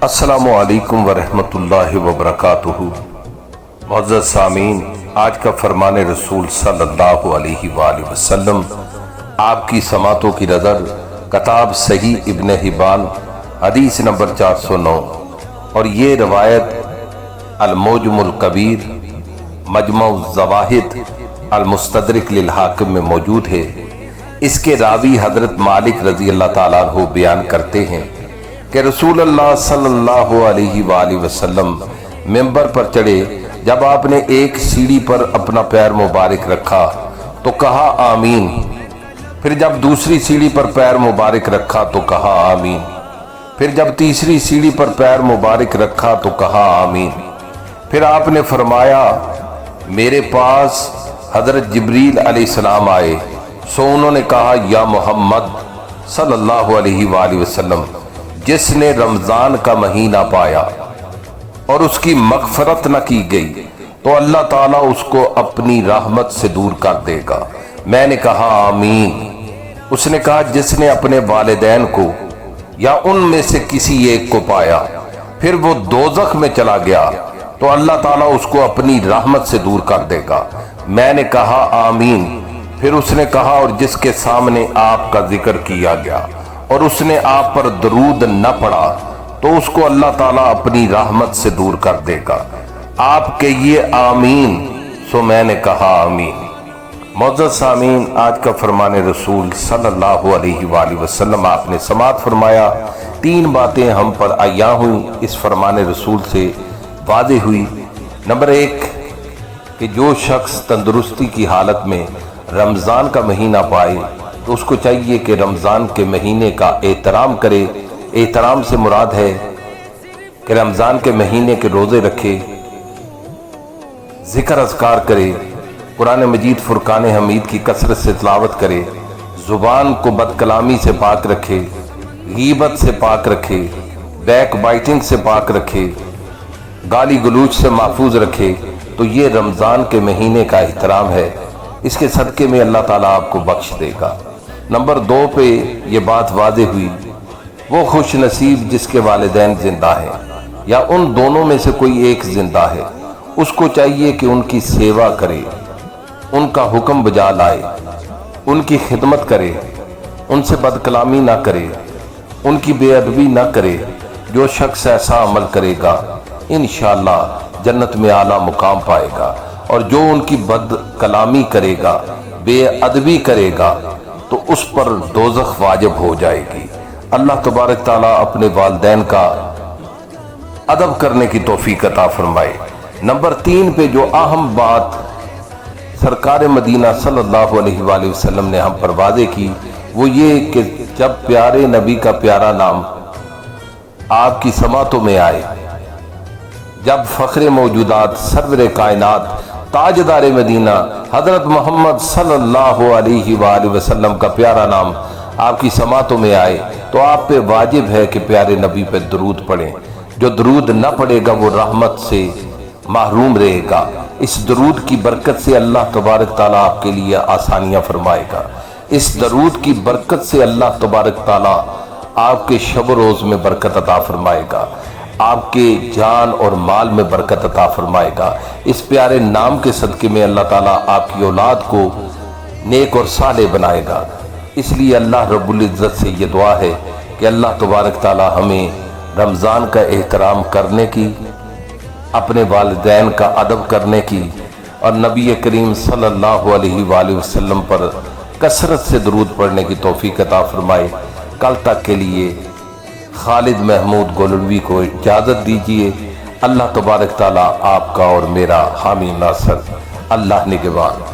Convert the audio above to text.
السلام علیکم ورحمۃ اللہ وبرکاتہ۔ معزز سامعین، آج کا فرمان رسول صلی اللہ علیہ وآلہ وسلم آپ کی سماعتوں کی نظر کتاب صحیح ابن حبان حدیث نمبر 409 اور یہ روایت المعجم الکبیر مجمع الزواہد المستدرک للحاکم میں موجود ہے۔ اس کے راوی حضرت مالک رضی اللہ تعالیٰ عنہ بیان کرتے ہیں کہ رسول اللہ صلی اللہ علیہ وآلہ وسلم ممبر پر چڑھے، جب آپ نے ایک سیڑھی پر اپنا پیر مبارک رکھا تو کہا آمین، پھر جب دوسری سیڑھی پر پیر مبارک رکھا تو کہا آمین، پھر جب تیسری سیڑھی پر پیر مبارک رکھا تو کہا آمین۔ پھر آپ نے فرمایا میرے پاس حضرت جبریل علیہ السلام آئے، سو انہوں نے کہا یا محمد صلی اللہ علیہ وآلہ وسلم، جس نے رمضان کا مہینہ پایا اور اس کی مغفرت نہ کی گئی تو اللہ تعالیٰ اس کو اپنی رحمت سے دور کر دے گا۔ میں نے کہا آمین۔ اس نے کہا جس نے اپنے والدین کو یا ان میں سے کسی ایک کو پایا پھر وہ دوزخ میں چلا گیا تو اللہ تعالیٰ اس کو اپنی رحمت سے دور کر دے گا۔ میں نے کہا آمین۔ پھر اس نے کہا اور جس کے سامنے آپ کا ذکر کیا گیا اور اس نے آپ پر درود نہ پڑھا تو اس کو اللہ تعالیٰ اپنی رحمت سے دور کر دے گا۔ آپ کہیے آمین، سو میں نے کہا آمین۔ معزز سامعین، آج کا فرمان رسول صلی اللہ علیہ وآلہ وسلم آپ نے سماعت فرمایا۔ تین باتیں ہم پر عیاں ہوئیں، اس فرمان رسول سے واضح ہوئی۔ نمبر ایک کہ جو شخص تندرستی کی حالت میں رمضان کا مہینہ پائے تو اس کو چاہیے کہ رمضان کے مہینے کا احترام کرے۔ احترام سے مراد ہے کہ رمضان کے مہینے کے روزے رکھے، ذکر اذکار کرے، قرآن مجید فرقان حمید کی کثرت سے تلاوت کرے، زبان کو بد کلامی سے پاک رکھے، غیبت سے پاک رکھے، بیک بائٹنگ سے پاک رکھے، گالی گلوچ سے محفوظ رکھے، تو یہ رمضان کے مہینے کا احترام ہے۔ اس کے صدقے میں اللہ تعالیٰ آپ کو بخش دے گا۔ نمبر دو پہ یہ بات واضح ہوئی، وہ خوش نصیب جس کے والدین زندہ ہیں یا ان دونوں میں سے کوئی ایک زندہ ہے، اس کو چاہیے کہ ان کی سیوا کرے، ان کا حکم بجا لائے، ان کی خدمت کرے، ان سے بد کلامی نہ کرے، ان کی بے ادبی نہ کرے۔ جو شخص ایسا عمل کرے گا انشاءاللہ جنت میں اعلیٰ مقام پائے گا، اور جو ان کی بد کلامی کرے گا، بے ادبی کرے گا تو اس پر دوزخ واجب ہو جائے گی۔ اللہ تبارک تعالیٰ اپنے والدین کا ادب کرنے کی توفیق عطا فرمائے۔ نمبر تین پہ جو اہم بات سرکار مدینہ صلی اللہ علیہ وآلہ وسلم نے ہم پر واضح کی، وہ یہ کہ جب پیارے نبی کا پیارا نام آپ کی سماعتوں میں آئے، جب فخر موجودات سرور کائنات تاجدار مدینہ حضرت محمد صلی اللہ علیہ وآلہ وسلم کا پیارا نام آپ کی سماعتوں میں آئے تو آپ پہ واجب ہے کہ پیارے نبی پہ درود پڑھیں۔ جو درود نہ پڑھے گا وہ رحمت سے محروم رہے گا۔ اس درود کی برکت سے اللہ تبارک تعالیٰ آپ کے لیے آسانیاں فرمائے گا۔ اس درود کی برکت سے اللہ تبارک تعالیٰ آپ کے شب و روز میں برکت عطا فرمائے گا، آپ کے جان اور مال میں برکت عطا فرمائے گا۔ اس پیارے نام کے صدقے میں اللہ تعالیٰ آپ کی اولاد کو نیک اور صالح بنائے گا۔ اس لیے اللہ رب العزت سے یہ دعا ہے کہ اللہ تبارک تعالیٰ ہمیں رمضان کا احترام کرنے کی، اپنے والدین کا ادب کرنے کی اور نبی کریم صلی اللہ علیہ وآلہ وسلم پر کثرت سے درود پڑھنے کی توفیق عطا فرمائے۔ کل تک کے لیے خالد محمود گولڑوی کو اجازت دیجیے۔ اللہ تبارک تعالیٰ آپ کا اور میرا حامی ناصر۔ اللہ نگہبان۔